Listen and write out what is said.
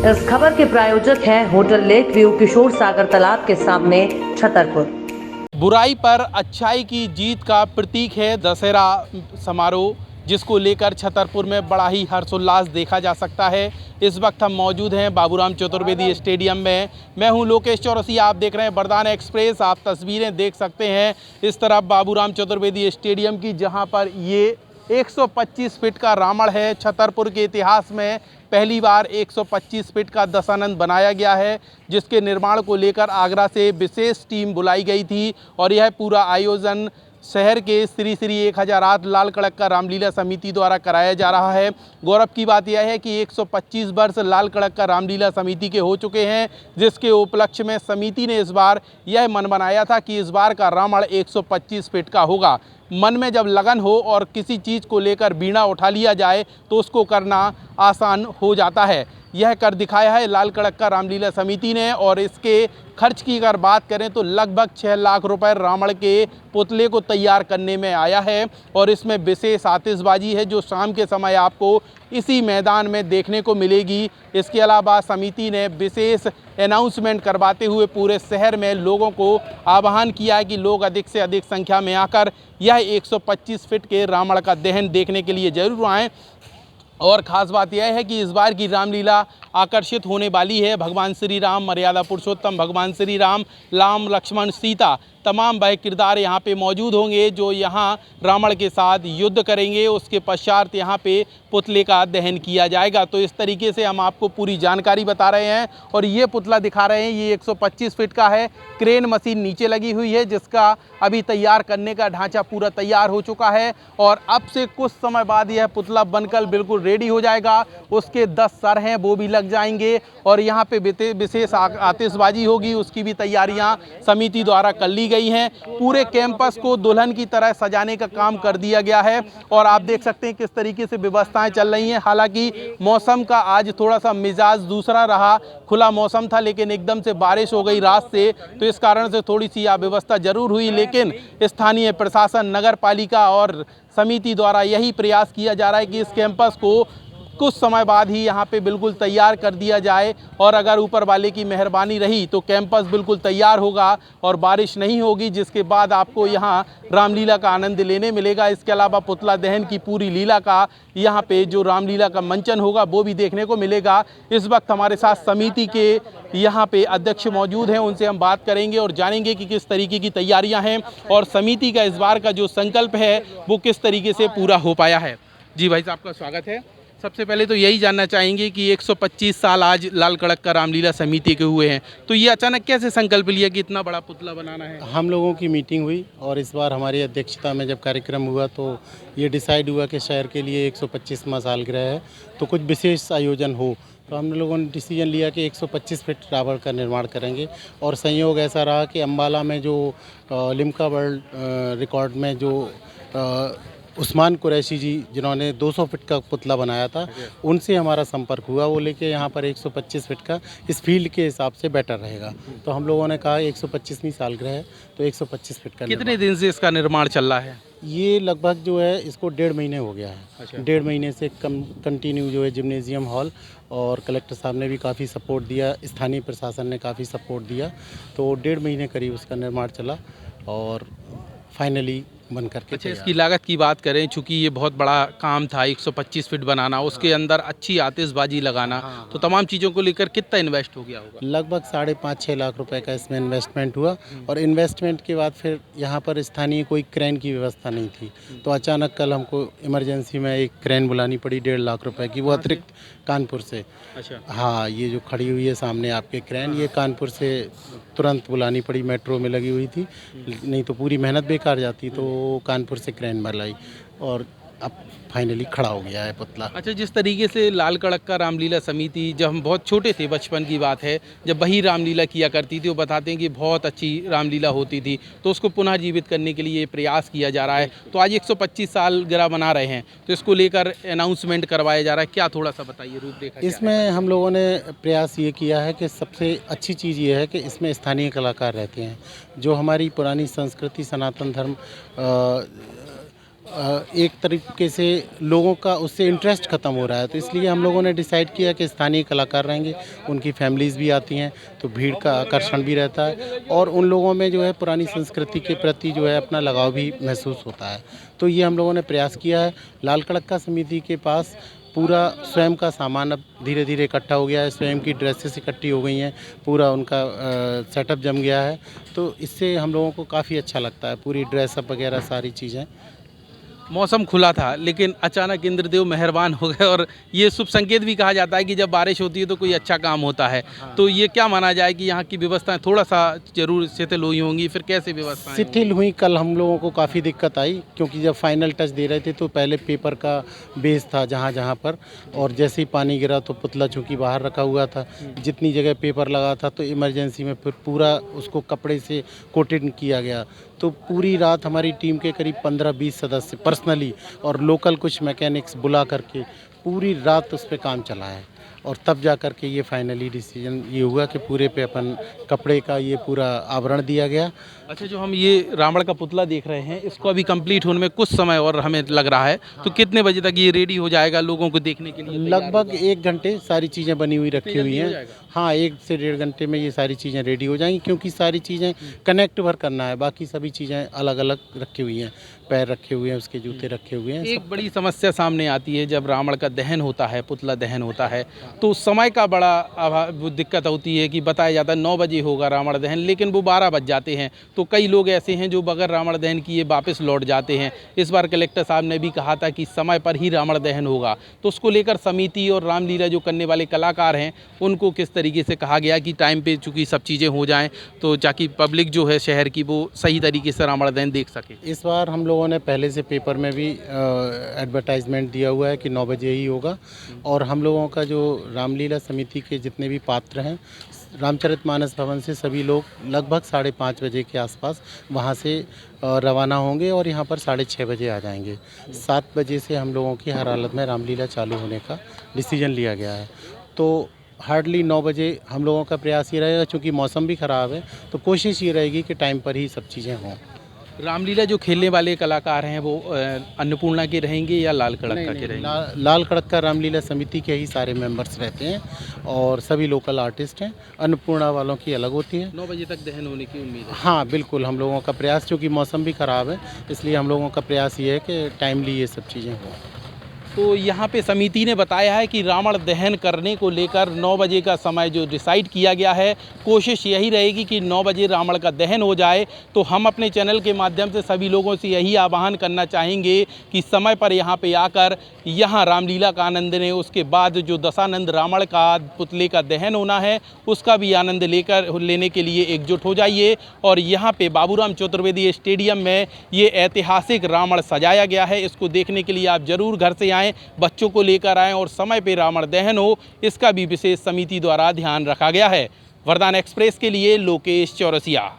इस खबर के प्रायोजक हैं होटल लेक व्यू किशोर सागर तालाब के सामने छतरपुर। बुराई पर अच्छाई की जीत का प्रतीक है दशहरा समारोह, जिसको लेकर छतरपुर में बड़ा ही हर्षोल्लास देखा जा सकता है। इस वक्त हम मौजूद हैं बाबूराम चतुर्वेदी स्टेडियम में। मैं हूं लोकेश चौरसिया, आप देख रहे हैं वरदान एक्सप्रेस। आप तस्वीरें देख सकते हैं इस तरफ बाबूराम चतुर्वेदी स्टेडियम की, जहां पर ये 125 फीट का रावण है। छतरपुर के इतिहास में पहली बार 125 फीट का दशानंद बनाया गया है, जिसके निर्माण को लेकर आगरा से विशेष टीम बुलाई गई थी और यह पूरा आयोजन शहर के श्री श्री 1008 लाल कड़क्का रामलीला समिति द्वारा कराया जा रहा है। गौरव की बात यह है कि 125 वर्ष लाल कड़क्का रामलीला समिति के हो चुके हैं, जिसके उपलक्ष्य में समिति ने इस बार यह मन बनाया था कि इस बार का रावण 125 फीट का होगा। मन में जब लगन हो और किसी चीज़ को लेकर बीड़ा उठा लिया जाए तो उसको करना आसान हो जाता है। यह कर दिखाया है लाल कड़क्का रामलीला समिति ने। और इसके खर्च की अगर बात करें तो लगभग 6 लाख रुपए रावण के पुतले को तैयार करने में आया है। और इसमें विशेष आतिशबाजी है जो शाम के समय आपको इसी मैदान में देखने को मिलेगी। इसके अलावा समिति ने विशेष अनाउंसमेंट करवाते हुए पूरे शहर में लोगों को आह्वान किया है कि लोग अधिक से अधिक संख्या में आकर यह 125 फीट के रावण का दहन देखने के लिए जरूर आएँ। और ख़ास बात यह है कि इस बार की रामलीला आकर्षित होने वाली है। भगवान श्री राम, मर्यादा पुरुषोत्तम भगवान श्री राम, लक्ष्मण, सीता, तमाम वह किरदार यहाँ पे मौजूद होंगे जो यहाँ रावण के साथ युद्ध करेंगे। उसके पश्चात यहाँ पे पुतले का दहन किया जाएगा। तो इस तरीके से हम आपको पूरी जानकारी बता रहे हैं। और ये पुतला दिखा रहे हैं, ये 125 फीट का है। क्रेन मशीन नीचे लगी हुई है, जिसका अभी तैयार करने का ढांचा पूरा तैयार हो चुका है। और अब से कुछ समय बाद यह पुतला बनकर बिल्कुल रेडी हो जाएगा। उसके 10 सर हैं, वो भी लग जाएंगे। और यहाँ पे विशेष आतिशबाजी होगी, उसकी भी तैयारियाँ समिति द्वारा कर ली गई हैं। पूरे कैंपस को दुल्हन की तरह सजाने का काम कर दिया गया है। और आप देख सकते हैं किस तरीके से व्यवस्थाएं चल रही हैं। हालांकि मौसम का आज थोड़ा सा मिजाज दूसरा रहा, खुला मौसम था, लेकिन एकदम से बारिश हो गई रात से, तो इस कारण से थोड़ी सी अव्यवस्था जरूर हुई। लेकिन स्थानीय प्रशासन, नगर पालिका और समिति द्वारा यही प्रयास किया जा रहा है कि इस कैंपस को कुछ समय बाद ही यहाँ पे बिल्कुल तैयार कर दिया जाए। और अगर ऊपर वाले की मेहरबानी रही तो कैंपस बिल्कुल तैयार होगा और बारिश नहीं होगी, जिसके बाद आपको यहाँ रामलीला का आनंद लेने मिलेगा। इसके अलावा पुतला दहन की पूरी लीला का यहाँ पे जो रामलीला का मंचन होगा वो भी देखने को मिलेगा। इस वक्त हमारे साथ समिति के यहाँ पे अध्यक्ष मौजूद हैं, उनसे हम बात करेंगे और जानेंगे कि किस तरीके की तैयारियाँ हैं और समिति का इस बार का जो संकल्प है वो किस तरीके से पूरा हो पाया है। जी भाई साहब, आपका स्वागत है। सबसे पहले तो यही जानना चाहेंगे कि 125 साल आज लाल कड़क्का रामलीला समिति के हुए हैं, तो ये अचानक कैसे संकल्प लिया कि इतना बड़ा पुतला बनाना है? हम लोगों की मीटिंग हुई और इस बार हमारी अध्यक्षता में जब कार्यक्रम हुआ तो ये डिसाइड हुआ कि शहर के लिए 125वां सालगिरह है तो कुछ विशेष आयोजन हो। तो हम लोगों ने डिसीजन लिया कि 125 फीट रावण का निर्माण करेंगे। और संयोग ऐसा रहा कि अम्बाला में जो लिम्का वर्ल्ड रिकॉर्ड में जो उस्मान कुरैशी जी जिन्होंने 200 फीट का पुतला बनाया था, उनसे हमारा संपर्क हुआ। वो लेके यहाँ पर 125 फीट का इस फील्ड के हिसाब से बेटर रहेगा। तो हम लोगों ने कहा 125वीं सालगिरह है तो 125 फीट का। कितने दिन से इसका निर्माण चल रहा है? ये लगभग जो है इसको 1.5 महीने हो गया है। अच्छा। 1.5 महीने से कंटिन्यू जो है जिम्नेजियम हॉल और कलेक्टर साहब ने भी काफ़ी सपोर्ट दिया, स्थानीय प्रशासन ने काफ़ी सपोर्ट दिया। तो 1.5 महीने करीब उसका निर्माण चला और फाइनली बन करके। अच्छा, इसकी लागत की बात करें, चूंकि ये बहुत बड़ा काम था 125 फीट बनाना, उसके अंदर अच्छी आतिशबाजी लगाना, तो तमाम चीज़ों को लेकर कितना इन्वेस्ट हो गया होगा? लगभग 5.5-6 लाख रुपए का इसमें इन्वेस्टमेंट हुआ। और इन्वेस्टमेंट के बाद फिर यहाँ पर स्थानीय कोई क्रेन की व्यवस्था नहीं थी, तो अचानक कल हमको इमरजेंसी में एक क्रेन बुलानी पड़ी 1.5 लाख रुपए की, वो अतिरिक्त कानपुर से। अच्छा। हाँ, ये जो खड़ी हुई है सामने आपके क्रेन, ये कानपुर से तुरंत बुलानी पड़ी, मेट्रो में लगी हुई थी, नहीं तो पूरी मेहनत बेकार जाती। तो कानपुर से क्रेन बुलाई और अब फाइनली खड़ा हो गया है पुतला। अच्छा, जिस तरीके से लाल कड़क्का रामलीला समिति, जब हम बहुत छोटे थे, बचपन की बात है, जब वही रामलीला किया करती थी, वो बताते हैं कि बहुत अच्छी रामलीला होती थी, तो उसको पुनः जीवित करने के लिए प्रयास किया जा रहा है। तो आज 125 सालगिरह मना रहे हैं, तो इसको लेकर अनाउंसमेंट करवाया जा रहा है, क्या थोड़ा सा बताइए रूपरेखा? इसमें हम लोगों ने प्रयास ये किया है कि सबसे अच्छी चीज़ ये है कि इसमें स्थानीय कलाकार रहते हैं, जो हमारी पुरानी संस्कृति, सनातन धर्म एक तरीके से लोगों का उससे इंटरेस्ट ख़त्म हो रहा है। तो इसलिए हम लोगों ने डिसाइड किया कि स्थानीय कलाकार रहेंगे, उनकी फैमिलीज़ भी आती हैं तो भीड़ का आकर्षण भी रहता है और उन लोगों में जो है पुरानी संस्कृति के प्रति जो है अपना लगाव भी महसूस होता है। तो ये हम लोगों ने प्रयास किया है। लाल कड़क्का समिति के पास पूरा स्वयं का सामान अब धीरे धीरे इकट्ठा हो गया है, स्वयं की ड्रेसेस इकट्ठी हो गई हैं, पूरा उनका सेटअप जम गया है। तो इससे हम लोगों को काफ़ी अच्छा लगता है, पूरी ड्रेसअप वगैरह सारी चीज़ें। मौसम खुला था लेकिन अचानक इंद्रदेव मेहरबान हो गए और ये शुभ संकेत भी कहा जाता है कि जब बारिश होती है तो कोई अच्छा काम होता है। तो ये क्या माना जाए कि यहाँ की व्यवस्थाएं थोड़ा सा जरूर शिथिल हुई होंगी, फिर कैसे व्यवस्थाएं शिथिल हुई। कल हम लोगों को काफ़ी दिक्कत आई क्योंकि जब फाइनल टच दे रहे थे तो पहले पेपर का बेस था जहाँ जहाँ पर, और जैसे ही पानी गिरा तो पुतला चूँकि बाहर रखा हुआ था, जितनी जगह पेपर लगा था तो इमरजेंसी में फिर पूरा उसको कपड़े से कोटेड किया गया। तो पूरी रात हमारी टीम के करीब 15-20 सदस्य पर्सनली और लोकल कुछ मैकेनिक्स बुला करके पूरी रात उस पर काम चला है और तब जा कर के ये फाइनली डिसीजन ये हुआ कि पूरे पे अपन कपड़े का ये पूरा आवरण दिया गया। अच्छा, जो हम ये रावण का पुतला देख रहे हैं इसको अभी कंप्लीट होने में कुछ समय और हमें लग रहा है, तो कितने बजे तक ये रेडी हो जाएगा लोगों को देखने के लिए? लगभग 1 घंटे सारी चीज़ें बनी हुई रखी हुई हैं। हाँ, 1 से 1.5 घंटे में ये सारी चीज़ें रेडी हो जाएंगी क्योंकि सारी चीज़ें कनेक्ट भर करना है, बाकी सभी चीज़ें अलग अलग रखी हुई हैं, पैर रखे हुए हैं, उसके जूते रखे हुए हैं। एक बड़ी समस्या सामने आती है जब रावण का दहन होता है, पुतला दहन होता है, तो समय का बड़ा दिक्कत होती है कि बताया जाता है 9 बजे होगा रावण दहन, लेकिन वो 12 बज जाते हैं। तो कई लोग ऐसे हैं जो बगैर रावण दहन किए वापस लौट जाते हैं। इस बार कलेक्टर साहब ने भी कहा था कि समय पर ही रावण दहन होगा, तो उसको लेकर समिति और रामलीला जो करने वाले कलाकार हैं उनको किस तरीके से कहा गया कि टाइम पे चूँकि सब चीज़ें हो जाएँ तो ताकि पब्लिक जो है शहर की वो सही तरीके से रावण दहन देख सके। इस बार हम लोगों ने पहले से पेपर में भी एडवर्टाइजमेंट दिया हुआ है कि 9 बजे ही होगा और हम लोगों का जो रामलीला समिति के जितने भी पात्र हैं रामचरितमानस भवन से सभी लोग लगभग 5:30 बजे के आसपास वहाँ से रवाना होंगे और यहाँ पर 6:30 बजे आ जाएंगे। 7 बजे से हम लोगों की हर हालत में रामलीला चालू होने का डिसीजन लिया गया है। तो हार्डली 9 बजे हम लोगों का प्रयास ये रहेगा, चूँकि मौसम भी ख़राब है तो कोशिश ये रहेगी कि टाइम पर ही सब चीज़ें हों। रामलीला जो खेलने वाले कलाकार हैं वो अन्नपूर्णा के रहेंगे या लाल कड़क्का के रहेंगे? लाल कड़क्का रामलीला समिति के ही सारे मेंबर्स रहते हैं और सभी लोकल आर्टिस्ट हैं। अन्नपूर्णा वालों की अलग होती है। 9 बजे तक दहन होने की उम्मीद है? हाँ बिल्कुल, हम लोगों का प्रयास, क्योंकि मौसम भी ख़राब है इसलिए हम लोगों का प्रयास ये है कि टाइमली ये सब चीज़ें हों। तो यहाँ पे समिति ने बताया है कि रावण दहन करने को लेकर 9 बजे का समय जो डिसाइड किया गया है, कोशिश यही रहेगी कि 9 बजे रावण का दहन हो जाए। तो हम अपने चैनल के माध्यम से सभी लोगों से यही आह्वान करना चाहेंगे कि समय पर यहाँ पे आकर यहाँ रामलीला का आनंद लें। उसके बाद जो दशानंद रावण का पुतले का दहन होना है उसका भी आनंद लेने के लिए एकजुट हो जाइए। और यहाँ पे बाबूराम चतुर्वेदी स्टेडियम में ये ऐतिहासिक रावण सजाया गया है, इसको देखने के लिए आप ज़रूर घर से आएँ, बच्चों को लेकर आएं और समय पे रावण दहन हो, इसका भी विशेष समिति द्वारा ध्यान रखा गया है। वरदान एक्सप्रेस के लिए लोकेश चौरसिया।